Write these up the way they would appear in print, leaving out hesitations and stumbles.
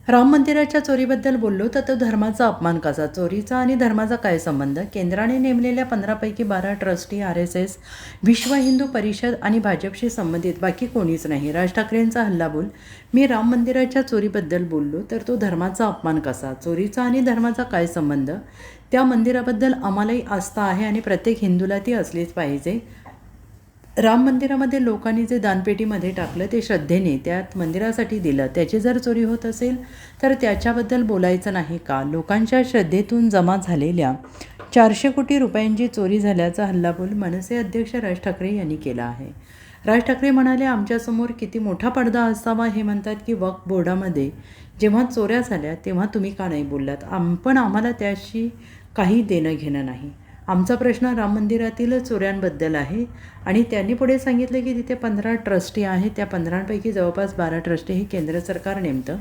राम मंदिराच्या चोरीबद्दल बोललो तर तो धर्माचा अपमान कसा? चोरीचा आणि धर्माचा काय संबंध? केंद्राने नेमलेल्या 15पैकी 12 ट्रस्टी RSS, विश्व हिंदू परिषद आणि भाजपशी संबंधित बाकी कोणीच नाही. राज ठाकरेंचा हल्लाबोल. मी राम मंदिराच्या चोरीबद्दल बोललो तर तो धर्माचा अपमान कसा? चोरीचा आणि धर्माचा काय संबंध? त्या मंदिराबद्दल आम्हालाही आस्था आहे आणि प्रत्येक हिंदूला ती असलीच पाहिजे. राम मंदिरामध्ये लोकांनी जे दानपेटीमध्ये टाकलं ते श्रद्धेने त्यात मंदिरासाठी दिलं, त्याची जर चोरी होत असेल तर त्याच्याबद्दल बोलायचं नाही का? लोकांच्या श्रद्धेतून जमा झालेल्या 400 कोटी रुपयांची चोरी झाल्याचा हल्लाबोल मनसे अध्यक्ष राज ठाकरे यांनी केला आहे. राज ठाकरे म्हणाले, आमच्यासमोर किती मोठा पडदा असावा हे म्हणतात की वक्फ बोर्डामध्ये जेव्हा चोऱ्या झाल्या तेव्हा तुम्ही का नाही बोललात? पण आम्हाला त्याशी काही देणं घेणं नाही. आमचा प्रश्न राम मंदिरातील चोऱ्यांबद्दल आहे. आणि त्यांनी पुढे सांगितलं की तिथे 15 ट्रस्टी आहेत. त्या 15पैकी जवळपास 12 ट्रस्टी हे केंद्र सरकार नेमतं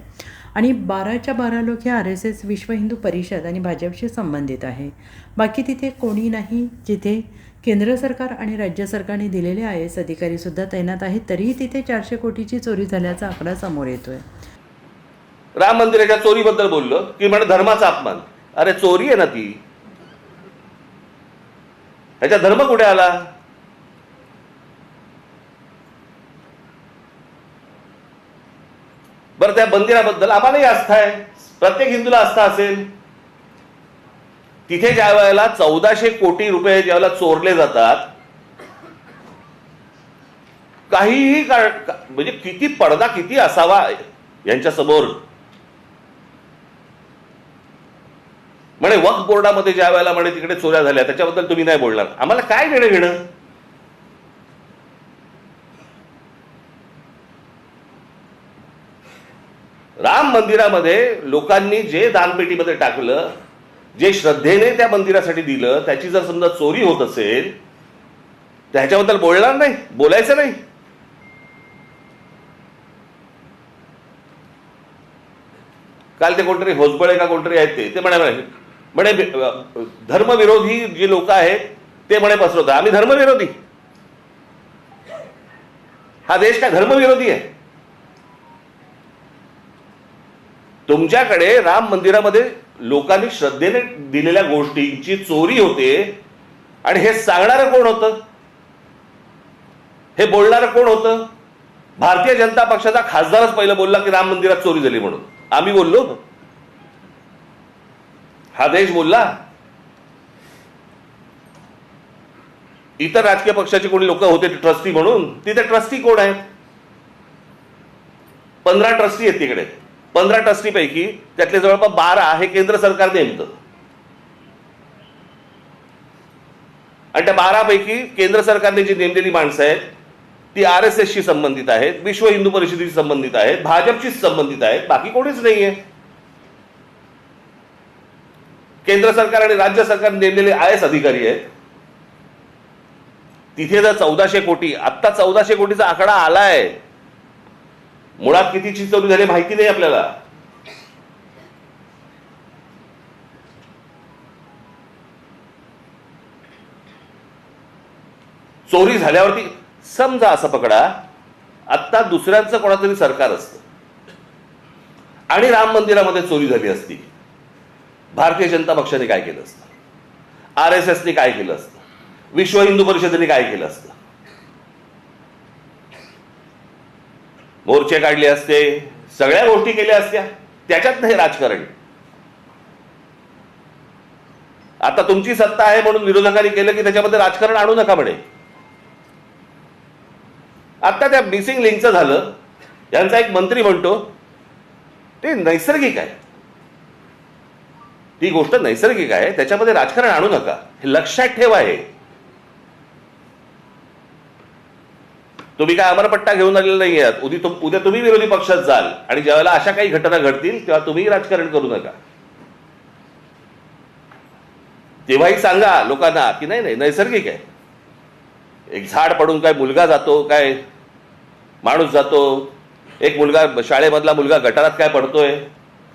आणि 12च्या 12 लोक हे RSS, विश्व हिंदू परिषद आणि भाजपशी संबंधित आहे. बाकी तिथे कोणी नाही. जिथे केंद्र सरकार आणि राज्य सरकारने दिलेले IAS अधिकारीसुद्धा तैनात आहेत, तरीही तिथे 400 कोटीची चोरी झाल्याचा आकडा समोर येतोय. राम मंदिराच्या चोरीबद्दल बोललो की म्हणजे धर्माचा अपमान. अरे चोरी आहे ना ती, ह्याचा धर्म कुठे आला? बरं, त्या मंदिराबद्दल आम्हालाही आस्था आहे, प्रत्येक हिंदूला आस्था असेल. तिथे ज्या वेळेला 1400 कोटी रुपये ज्यावेळेला चोरले जातात, काहीही म्हणजे किती पडदा किती असावा यांच्या समोर. म्हणे वक्फ बोर्डामध्ये ज्या वेळेला म्हणे तिकडे चोऱ्या झाल्या त्याच्याबद्दल तुम्ही नाही बोलणार. आम्हाला काय देणं घेणं? राम मंदिरामध्ये लोकांनी जे दानपेटीमध्ये टाकलं, जे श्रद्धेने त्या मंदिरासाठी दिलं, त्याची जर समजा चोरी होत असेल तर ह्याच्याबद्दल बोलणार नाही, बोलायचं नाही. काल ते कोणतरी होसबळे का कोणतरी आहेत ते म्हणे धर्मविरोधी जी लोक आहेत ते म्हणे पसरवतात. आम्ही धर्मविरोधी? हा देश काय धर्मविरोधी आहे? तुमच्याकडे राम मंदिरामध्ये लोकांनी श्रद्धेने दिलेल्या गोष्टींची चोरी होते आणि हे सांगणारं कोण होतं? हे बोलणारं कोण होतं? भारतीय जनता पक्षाचा खासदारच पहिलं बोलला की राम मंदिरात चोरी झाली म्हणून. आम्ही बोललो? हा देश बोलला? इतर राजकीय पक्षाचे कोणी लोक होते ट्रस्टी म्हणून? तिथे ट्रस्टी कोण आहेत? 15 ट्रस्टी आहेत तिकडे. 15 ट्रस्टी पैकी त्यातले जवळपास 12 हे केंद्र सरकार नेमतं आणि त्या 12 पैकी केंद्र सरकारने जी नेमलेली माणसं आहेत ती RSS शी संबंधित आहेत, विश्व हिंदू परिषदेशी संबंधित आहेत, भाजपशी संबंधित आहेत, बाकी कोणीच नाहीये. केंद्र सरकार आणि राज्य सरकार नेमलेले IAS अधिकारी आहेत. तिथे जर 1400 कोटी, आत्ता 1400 कोटीचा आकडा आलाय, मुळात कितीची चोरी झाली माहिती नाही आपल्याला. चोरी झाल्यावरती समजा असं पकडा आत्ता दुसऱ्यांचं कोणातरी सरकार असतं आणि राम मंदिरामध्ये चोरी झाली असती, भारतीय जनता पक्षाने काय केलं असतं? RSSने काय केलं असतं? विश्व हिंदू परिषदेने काय केलं असतं? मोर्चे काढले असते, सगळ्या गोष्टी केल्या असत्या. त्याच्यात नाही राजकारण. आता तुमची सत्ता आहे म्हणून विरोधकांनी केलं की त्याच्यामध्ये राजकारण आणू नका म्हणे. आता त्या मिसिंग लिंकचं झालं, यांचा एक मंत्री म्हणतो ते नैसर्गिक आहे, ती गोष्ट नैसर्गिक आहे, त्याच्यामध्ये राजकारण आणू नका, हे लक्षात ठेवा. हे तुम्ही काय अमरपट्टा घेऊन आलेला नाही आहात. उद्या तुम्ही विरोधी पक्षात जाल आणि ज्यावेळेला अशा काही घटना घडतील तेव्हा तुम्ही राजकारण करू नका. तेव्हाही सांगा लोकांना की नाही नाही नैसर्गिक आहे. एक झाड पडून काय मुलगा जातो, काय माणूस जातो, एक मुलगा शाळेमधला मुलगा गटारात काय पडतोय,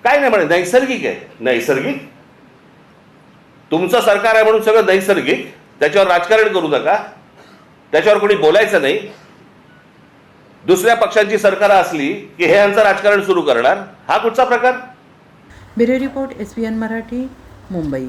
काय नाही म्हणे नैसर्गिक आहे. नैसर्गिक? तुमचं सरकार आहे म्हणून सगळं नैसर्गिक, त्याच्यावर राजकारण करू नका, त्याच्यावर कोणी बोलायचं नाही. दुसऱ्या पक्षांची सरकार असली की हे यांचं राजकारण सुरू करणार. हा कुठचा प्रकार? Bureau report SBN Marathi, Mumbai.